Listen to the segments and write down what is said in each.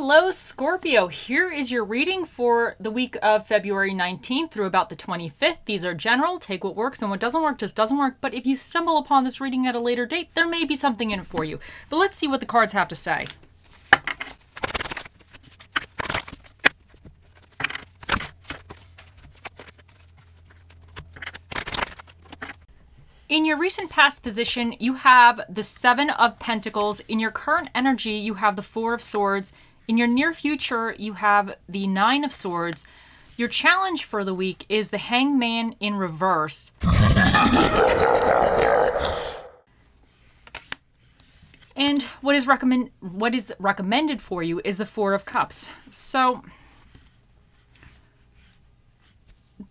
Hello, Scorpio. Here is your reading for the week of February 19th through about the 25th. These are general. Take what works and what doesn't work just doesn't work. But if you stumble upon this reading at a later date, there may be something in it for you. But let's see what the cards have to say. In your recent past position, you have the Seven of Pentacles. In your current energy, you have the Four of Swords. In your near future, you have the Nine of Swords. Your challenge for the week is the Hangman in reverse. And what is recommended for you is the Four of Cups. So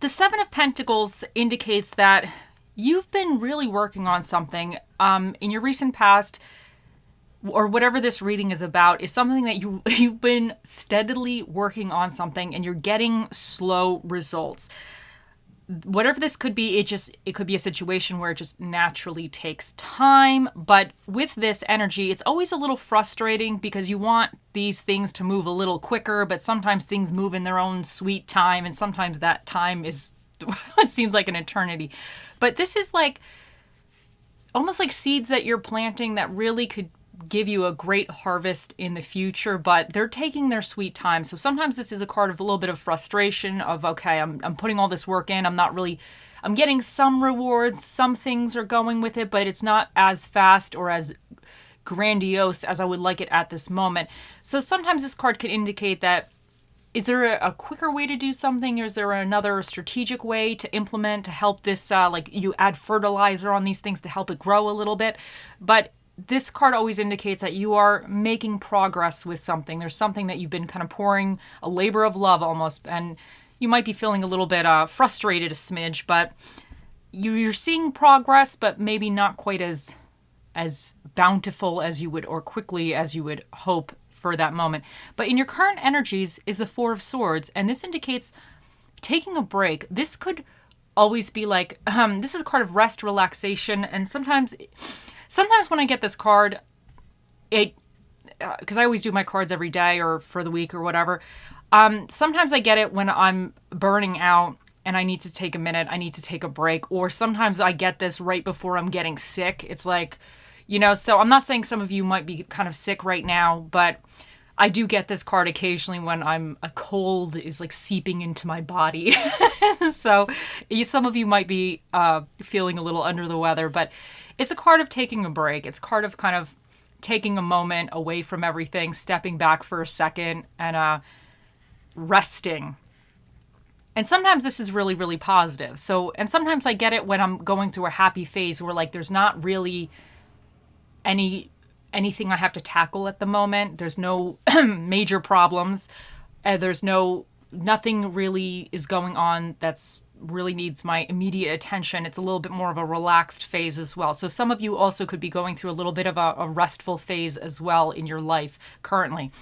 the Seven of Pentacles indicates that you've been really working on something in your recent past, or whatever this reading is about, is something that you've been steadily working on something and you're getting slow results. Whatever this could be, it could be a situation where it just naturally takes time. But with this energy, it's always a little frustrating because you want these things to move a little quicker, but sometimes things move in their own sweet time, and sometimes that time is it seems like an eternity. But this is like almost like seeds that you're planting that really could give you a great harvest in the future, but they're taking their sweet time. So sometimes this is a card of a little bit of frustration of, okay, I'm putting all this work in. I'm getting some rewards. Some things are going with it, but it's not as fast or as grandiose as I would like it at this moment. So sometimes this card could indicate that, is there a quicker way to do something? Or is there another strategic way to implement to help this, like you add fertilizer on these things to help it grow a little bit? But this card always indicates that you are making progress with something. There's something that you've been kind of pouring a labor of love almost, and you might be feeling a little bit frustrated a smidge, but you're seeing progress, but maybe not quite as bountiful as you would, or quickly as you would hope for that moment. But in your current energies is the Four of Swords, and this indicates taking a break. This could always be like, this is a card of rest, relaxation, and sometimes when I get this card, because I always do my cards every day or for the week or whatever, sometimes I get it when I'm burning out and I need to take a minute, I need to take a break, or sometimes I get this right before I'm getting sick. It's like, so I'm not saying some of you might be kind of sick right now, but I do get this card occasionally when a cold is like seeping into my body. So some of you might be feeling a little under the weather, but it's a card of taking a break. It's a card of kind of taking a moment away from everything, stepping back for a second and resting. And sometimes this is really, really positive. And sometimes I get it when I'm going through a happy phase where like there's not really anything I have to tackle at the moment. There's no major problems. Nothing really is going on that's really needs my immediate attention. It's a little bit more of a relaxed phase as well. So some of you also could be going through a little bit of a restful phase as well in your life currently.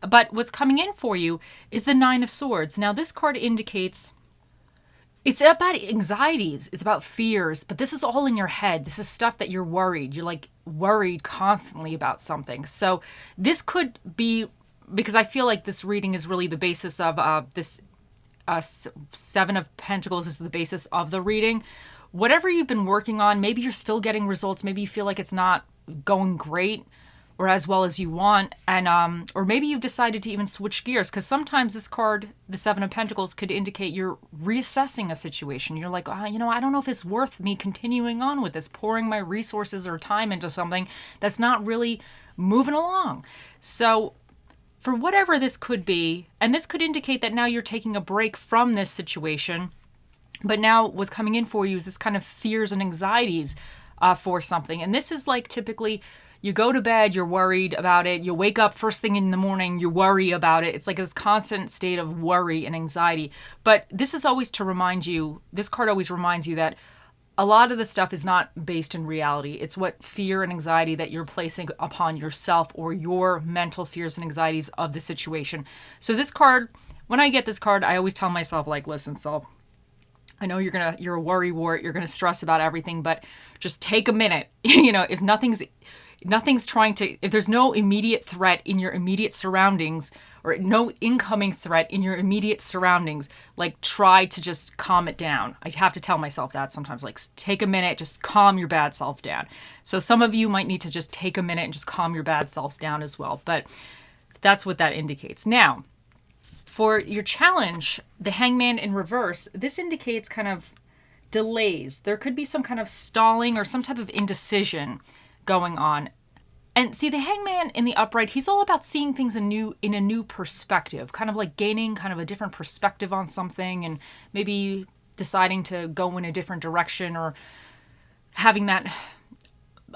But what's coming in for you is the Nine of Swords. Now this card indicates it's about anxieties. It's about fears, but this is all in your head. This is stuff that you're worried. You're like worried constantly about something. So this could be, because I feel like this reading is really the basis of this Seven of Pentacles is the basis of the reading. Whatever you've been working on, maybe you're still getting results. Maybe you feel like it's not going great or as well as you want, and or maybe you've decided to even switch gears, because sometimes this card, the Seven of Pentacles, could indicate you're reassessing a situation. You're like, I don't know if it's worth me continuing on with this, pouring my resources or time into something that's not really moving along. So for whatever this could be, and this could indicate that now you're taking a break from this situation, but now what's coming in for you is this kind of fears and anxieties for something. And this is like typically you go to bed, you're worried about it. You wake up first thing in the morning, you worry about it. It's like this constant state of worry and anxiety. But this is always to remind you, this card always reminds you that a lot of the stuff is not based in reality. It's what fear and anxiety that you're placing upon yourself, or your mental fears and anxieties of the situation. So this card, when I get this card, I always tell myself, like, listen, self, I know you're a worry wart, you're gonna stress about everything, but just take a minute. Nothing's trying to, if there's no immediate threat in your immediate surroundings, or no incoming threat in your immediate surroundings, like try to just calm it down. I have to tell myself that sometimes, like take a minute, just calm your bad self down. So some of you might need to just take a minute and just calm your bad selves down as well. But that's what that indicates. Now, for your challenge, the Hangman in reverse, this indicates kind of delays. There could be some kind of stalling or some type of indecision going on. And see, the Hangman in the upright, he's all about seeing things in a new perspective, kind of like gaining kind of a different perspective on something and maybe deciding to go in a different direction or having that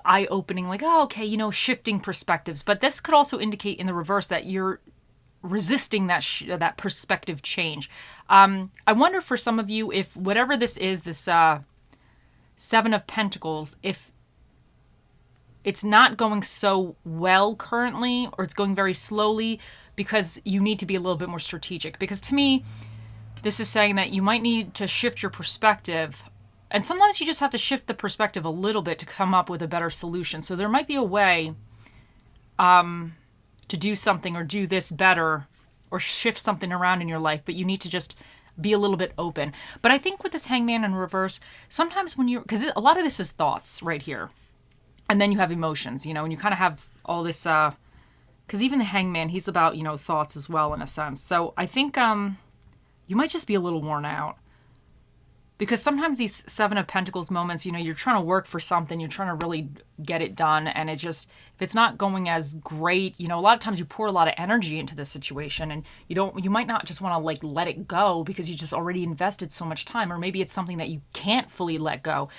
eye-opening, like, oh, okay, shifting perspectives. But this could also indicate in the reverse that you're resisting that perspective change. I wonder for some of you if whatever this is, this Seven of Pentacles, if it's not going so well currently, or it's going very slowly because you need to be a little bit more strategic. Because to me, this is saying that you might need to shift your perspective. And sometimes you just have to shift the perspective a little bit to come up with a better solution. So there might be a way to do something or do this better or shift something around in your life, but you need to just be a little bit open. But I think with this Hangman in reverse, sometimes because a lot of this is thoughts right here. And then you have emotions, and you kind of have all this, because even the Hangman, he's about, thoughts as well in a sense. So I think you might just be a little worn out. Because sometimes these Seven of Pentacles moments, you're trying to work for something, you're trying to really get it done. And it just, if it's not going as great, a lot of times you pour a lot of energy into this situation and you might not just want to like let it go because you just already invested so much time. Or maybe it's something that you can't fully let go.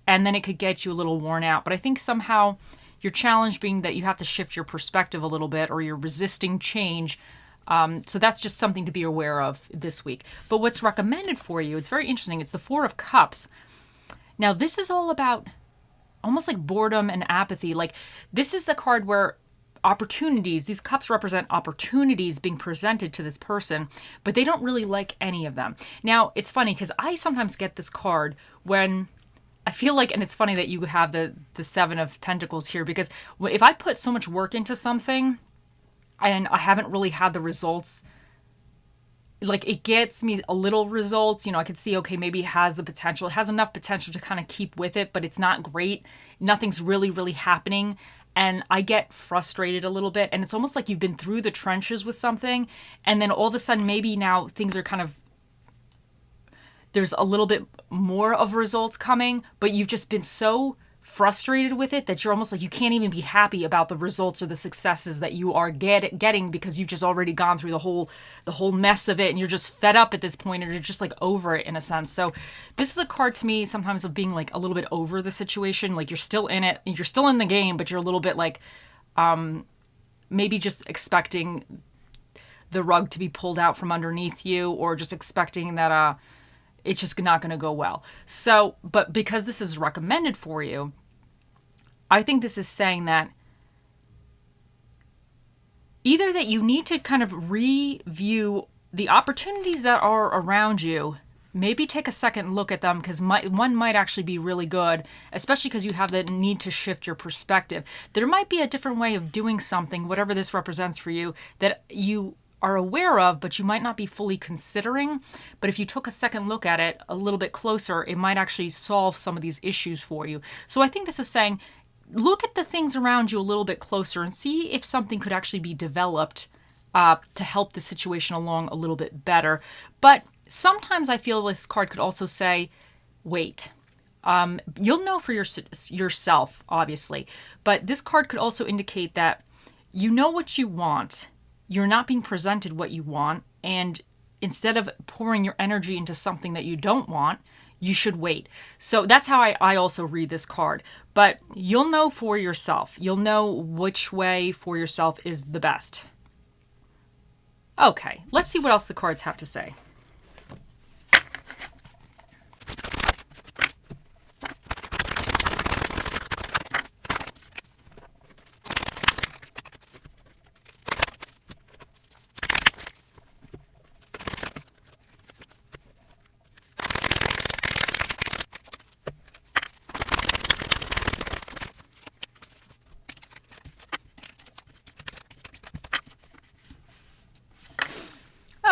And then it could get you a little worn out. But I think somehow your challenge being that you have to shift your perspective a little bit or you're resisting change. So that's just something to be aware of this week. But what's recommended for you, it's very interesting. It's the Four of Cups. Now, this is all about almost like boredom and apathy. Like this is a card where opportunities, these cups represent opportunities being presented to this person, but they don't really like any of them. Now, it's funny because I sometimes get this card when I feel like, and it's funny that you have the Seven of Pentacles here, because if I put so much work into something and I haven't really had the results, like it gets me a little results, I could see, okay, maybe it has the potential. It has enough potential to kind of keep with it, but it's not great. Nothing's really, really happening. And I get frustrated a little bit. And it's almost like you've been through the trenches with something. And then all of a sudden, maybe now things are kind of, there's a little bit more of results coming, but you've just been so frustrated with it that you're almost like you can't even be happy about the results or the successes that you are getting because you've just already gone through the whole mess of it and you're just fed up at this point and you're just like over it in a sense. So this is a card to me sometimes of being like a little bit over the situation. Like you're still in it, you're still in the game, but you're a little bit like maybe just expecting the rug to be pulled out from underneath you, or just expecting that it's just not going to go well. So, but because this is recommended for you, I think this is saying that either that you need to kind of review the opportunities that are around you, maybe take a second look at them because one might actually be really good, especially because you have the need to shift your perspective. There might be a different way of doing something, whatever this represents for you, that you are aware of, but you might not be fully considering. But if you took a second look at it a little bit closer, it might actually solve some of these issues for you. So I think this is saying, look at the things around you a little bit closer and see if something could actually be developed to help the situation along a little bit better. But sometimes I feel this card could also say, wait. You'll know for yourself, obviously. But this card could also indicate that you know what you want. You're not being presented what you want, and instead of pouring your energy into something that you don't want, you should wait. So that's how I also read this card. But you'll know for yourself. You'll know which way for yourself is the best. Okay, let's see what else the cards have to say.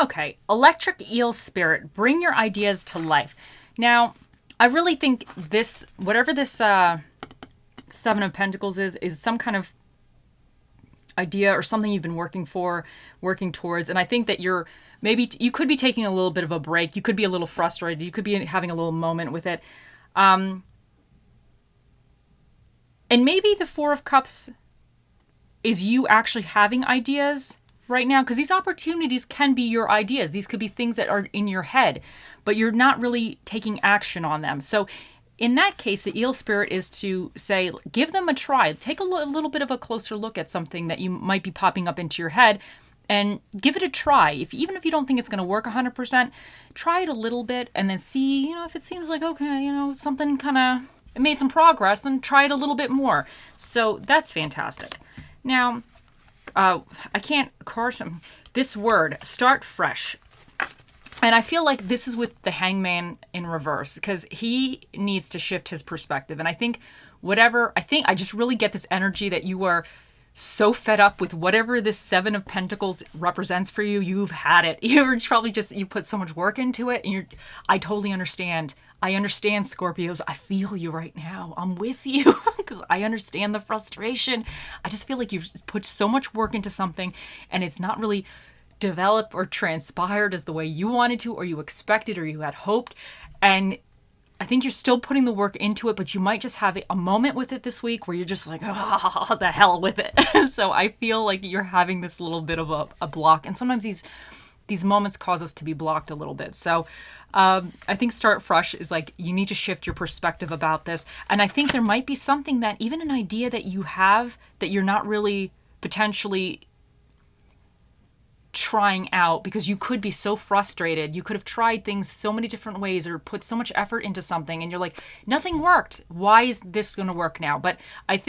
Okay, electric eel spirit, bring your ideas to life. Now, I really think this, whatever this Seven of Pentacles is some kind of idea or something you've been working towards. And I think that you could be taking a little bit of a break. You could be a little frustrated. You could be having a little moment with it. And maybe the Four of Cups is you actually having ideas right now, because these opportunities can be your ideas. These could be things that are in your head, but you're not really taking action on them. So in that case, the eel spirit is to say, give them a try. Take a little bit of a closer look at something that you might be popping up into your head and give it a try. Even if you don't think it's going to work 100%, try it a little bit and then see, if it seems like, okay, something kind of made some progress, then try it a little bit more. So that's fantastic. Now, this word, start fresh. And I feel like this is with the Hangman in reverse, because he needs to shift his perspective. And I think I just really get this energy that you are so fed up with whatever this Seven of Pentacles represents for you. You've had it. You're probably you put so much work into it. And I totally understand. I understand, Scorpios. I feel you right now. I'm with you because I understand the frustration. I just feel like you've put so much work into something and it's not really developed or transpired as the way you wanted to, or you expected, or you had hoped. And I think you're still putting the work into it, but you might just have a moment with it this week where you're just like, oh, the hell with it. So I feel like you're having this little bit of a block. And sometimes these moments cause us to be blocked a little bit. So I think start fresh is like, you need to shift your perspective about this. And I think there might be something that, even an idea that you have that you're not really potentially trying out, because you could be so frustrated. You could have tried things so many different ways or put so much effort into something and you're like, nothing worked. Why is this going to work now? But I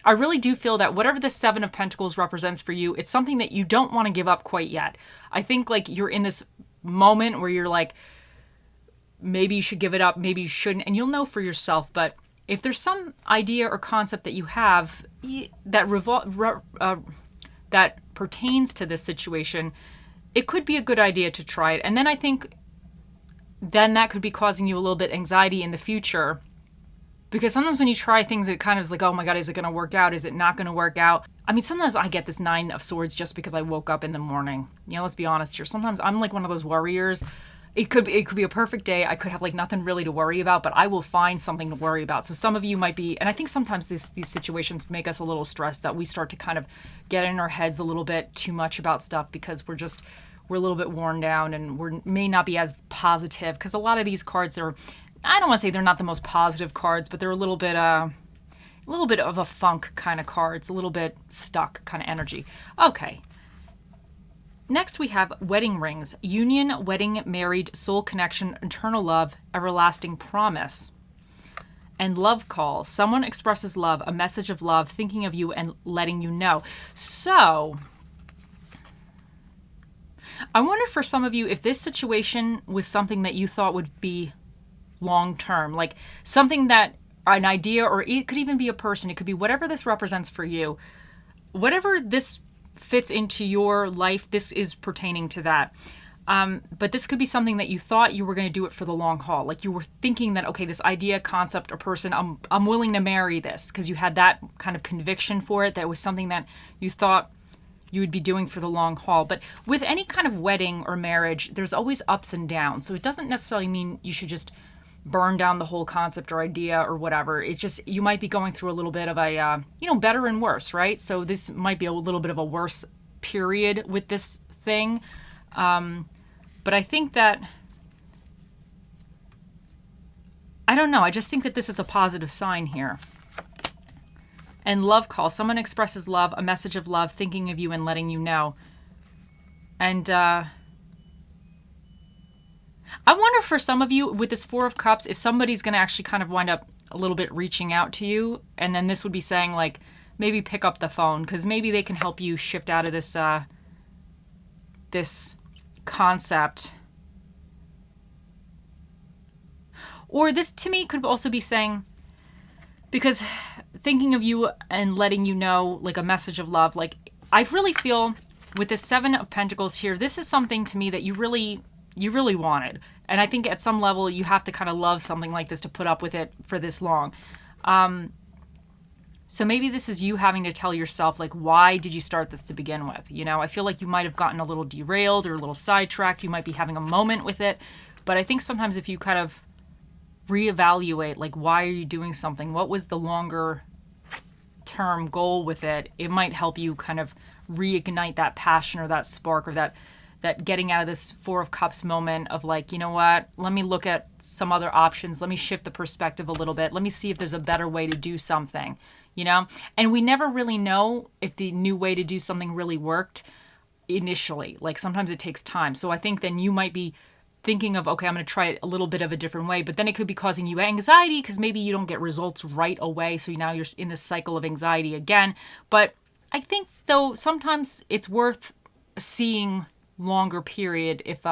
really do feel that whatever the Seven of Pentacles represents for you, it's something that you don't want to give up quite yet. I think like you're in this moment where you're like, maybe you should give it up, maybe you shouldn't, and you'll know for yourself. But if there's some idea or concept that you have that pertains to this situation, it could be a good idea to try it. And then I think that could be causing you a little bit anxiety in the future, because sometimes when you try things, it kind of is like, oh my God, is it going to work out? Is it not going to work out? I mean, sometimes I get this Nine of Swords just because I woke up in the morning. Let's be honest here. Sometimes I'm like one of those worriers. It could be a perfect day. I could have like nothing really to worry about, but I will find something to worry about. So some of you might be, and I think sometimes these situations make us a little stressed, that we start to kind of get in our heads a little bit too much about stuff because we're a little bit worn down and we may not be as positive, because a lot of these cards are, I don't want to say they're not the most positive cards, but they're a little bit of a funk kind of cards, a little bit stuck kind of energy. Okay. Next, we have wedding rings, union, wedding, married, soul connection, eternal love, everlasting promise. And love call, someone expresses love, a message of love, thinking of you and letting you know. So I wonder for some of you if this situation was something that you thought would be long-term, like something that an idea, or it could even be a person. It could be whatever this represents for you, whatever this fits into your life, this is pertaining to that. But this could be something that you thought you were going to do it for the long haul. Like you were thinking that, okay, this idea, concept, or person, I'm willing to marry this, because you had that kind of conviction for it. That was something that you thought you would be doing for the long haul. But with any kind of wedding or marriage, there's always ups and downs. So it doesn't necessarily mean you should just burn down the whole concept or idea or whatever. It's just, you might be going through a little bit of a, better and worse, right? So this might be a little bit of a worse period with this thing. But I think that, I don't know, I just think that this is a positive sign here. And love call, someone expresses love, a message of love, thinking of you and letting you know. And I wonder for some of you with this Four of Cups, if somebody's going to actually kind of wind up a little bit reaching out to you. And then this would be saying like, maybe pick up the phone, because maybe they can help you shift out of this, this concept. Or this to me could also be saying, because thinking of you and letting you know, like a message of love, like I really feel with the Seven of Pentacles here, this is something to me that you really wanted. And I think at some level you have to kind of love something like this to put up with it for this long. So maybe this is you having to tell yourself, like, why did you start this to begin with? You know, I feel like you might have gotten a little derailed or a little sidetracked. You might be having a moment with it. But I think sometimes if you kind of reevaluate, like, why are you doing something? What was the longer term goal with it? It might help you kind of reignite that passion or that spark or that getting out of this Four of Cups moment of like, you know what, let me look at some other options. Let me shift the perspective a little bit. Let me see if there's a better way to do something, you know? And we never really know if the new way to do something really worked initially. Like sometimes it takes time. So I think then you might be thinking of, okay, I'm going to try it a little bit of a different way, but then it could be causing you anxiety because maybe you don't get results right away. So now you're in this cycle of anxiety again. But I think though, sometimes it's worth seeing longer period if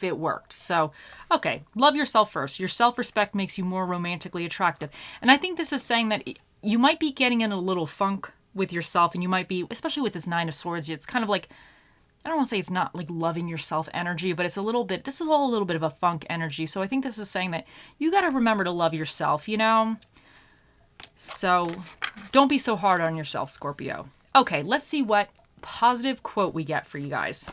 it worked. So, okay, love yourself first. Your self-respect makes you more romantically attractive. And I think this is saying that you might be getting in a little funk with yourself, and you might be, especially with this Nine of Swords, it's kind of like, I don't want to say it's not like loving yourself energy, but it's a little bit, this is all a little bit of a funk energy. So I think this is saying that you got to remember to love yourself, you know? So don't be so hard on yourself, Scorpio. Okay, let's see what positive quote we get for you guys.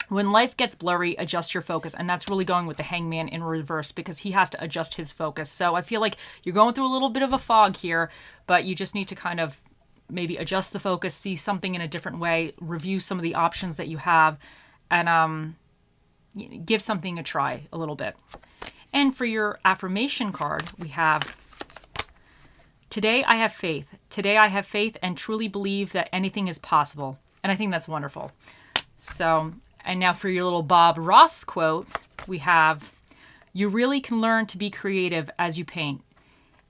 When life gets blurry, adjust your focus. And that's really going with the Hangman in reverse because he has to adjust his focus. So I feel like you're going through a little bit of a fog here, but you just need to kind of maybe adjust the focus, see something in a different way, review some of the options that you have, and give something a try a little bit. And for your affirmation card, we have, today I have faith. Today I have faith and truly believe that anything is possible. And I think that's wonderful. So, and now for your little Bob Ross quote, we have, you really can learn to be creative as you paint.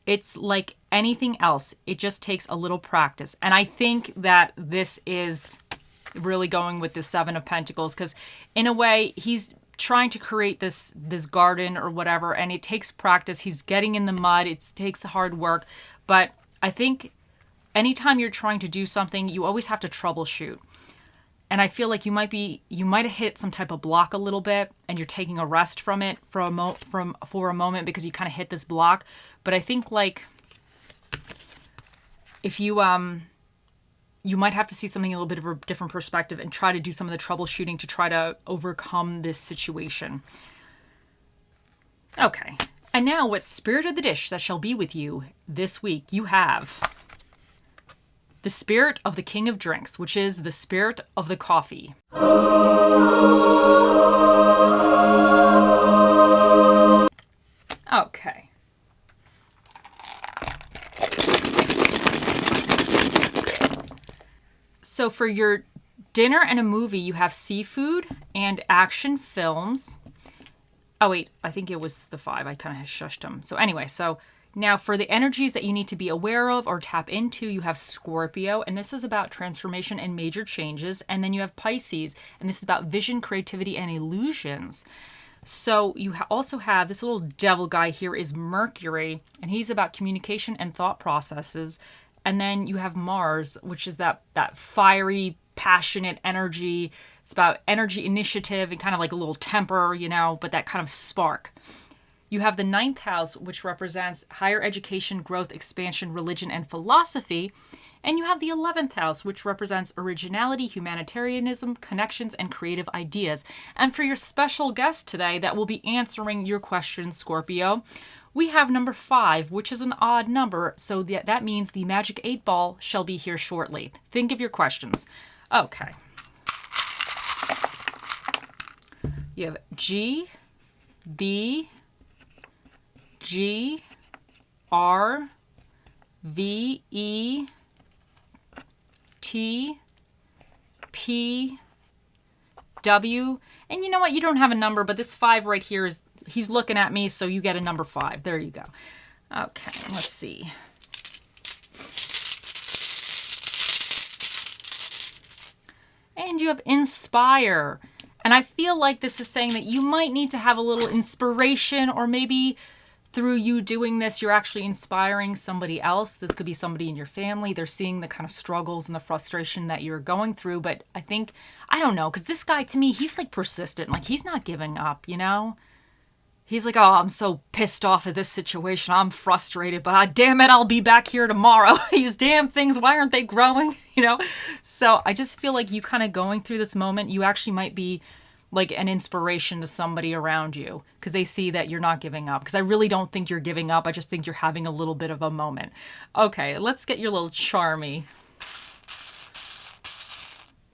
It's like anything else. It just takes a little practice. And I think that this is really going with the Seven of Pentacles because in a way he's trying to create this garden or whatever, and it takes practice. He's getting in the mud. It takes hard work. But I think anytime you're trying to do something, you always have to troubleshoot. And I feel like you might have hit some type of block a little bit and you're taking a rest from it for a moment because you kind of hit this block. But I think like if you might have to see something a little bit of a different perspective and try to do some of the troubleshooting to try to overcome this situation. Okay. And now what spirit of the dish that shall be with you this week? You have the spirit of the king of drinks, which is the spirit of the coffee. Okay. So for your dinner and a movie, you have seafood and action films. Oh, wait, I think it was the 5. I kind of shushed them. So anyway, so now for the energies that you need to be aware of or tap into, you have Scorpio, and this is about transformation and major changes. And then you have Pisces, and this is about vision, creativity, and illusions. So you also have this little devil guy here is Mercury, and he's about communication and thought processes. And then you have Mars, which is that fiery, passionate energy. It's about energy, initiative, and kind of like a little temper, you know, but that kind of spark. You have the 9th house, which represents higher education, growth, expansion, religion, and philosophy. And you have the 11th house, which represents originality, humanitarianism, connections, and creative ideas. And for your special guest today that will be answering your questions, Scorpio, we have number 5, which is an odd number. So that means the magic 8 ball shall be here shortly. Think of your questions. Okay. You have G, B, G, R, V, E, T, P, W. And you know what? You don't have a number, but this 5 right here is, he's looking at me, so you get a number 5. There you go. Okay, let's see. And you have inspire. And I feel like this is saying that you might need to have a little inspiration or maybe through you doing this, you're actually inspiring somebody else. This could be somebody in your family. They're seeing the kind of struggles and the frustration that you're going through. But I think, I don't know, because this guy, to me, he's like persistent. Like, he's not giving up, you know? He's like, oh, I'm so pissed off at this situation. I'm frustrated, but damn it, I'll be back here tomorrow. These damn things, why aren't they growing? You know? So I just feel like you kind of going through this moment, you actually might be like an inspiration to somebody around you because they see that you're not giving up. Because I really don't think you're giving up. I just think you're having a little bit of a moment. Okay, let's get your little charmy.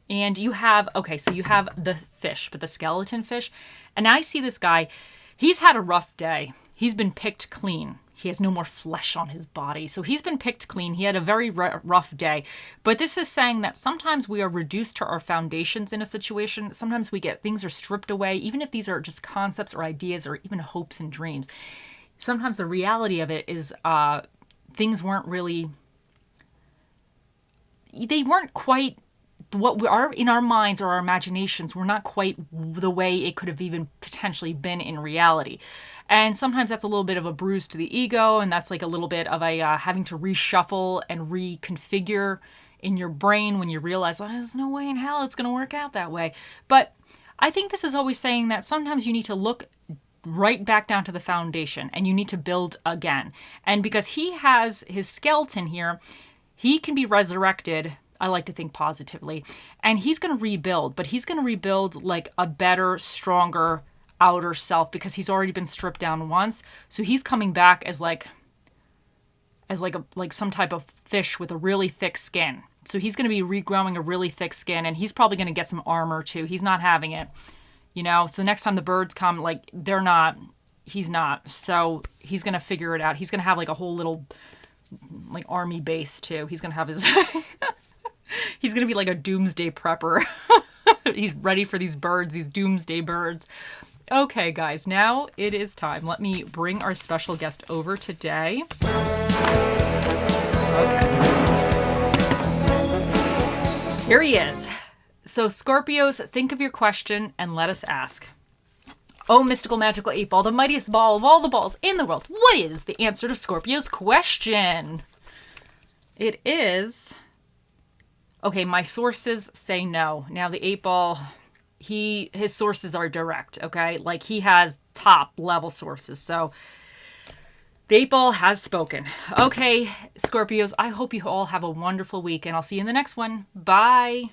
And you have, okay, so you have the fish, but the skeleton fish. And I see this guy, he's had a rough day. He's been picked clean. He has no more flesh on his body. So he's been picked clean. He had a very rough day. But this is saying that sometimes we are reduced to our foundations in a situation. Sometimes we get things are stripped away, even if these are just concepts or ideas or even hopes and dreams. Sometimes the reality of it is things weren't really, they weren't quite what we are in our minds or our imaginations were not quite the way it could have even potentially been in reality. And sometimes that's a little bit of a bruise to the ego, and that's like a little bit of a having to reshuffle and reconfigure in your brain when you realize, oh, there's no way in hell it's going to work out that way. But I think this is always saying that sometimes you need to look right back down to the foundation and you need to build again. And because he has his skeleton here, he can be resurrected. I like to think positively. And he's going to rebuild, but he's going to rebuild like a better, stronger outer self because he's already been stripped down once. So he's coming back as like some type of fish with a really thick skin. So he's going to be regrowing a really thick skin, and he's probably going to get some armor too. He's not having it, you know? So next time the birds come, like he's not. So he's going to figure it out. He's going to have like a whole little like army base too. He's going to have his he's going to be like a doomsday prepper. He's ready for these birds, these doomsday birds. Okay, guys, now it is time. Let me bring our special guest over today. Okay. Here he is. So, Scorpios, think of your question and let us ask. Oh, mystical, magical 8-ball, the mightiest ball of all the balls in the world. What is the answer to Scorpio's question? It is... Okay, my sources say no. Now, the 8-ball... his sources are direct, okay? Like, he has top level sources. So the 8-ball has spoken. Okay, Scorpios, I hope you all have a wonderful week, and I'll see you in the next one. Bye.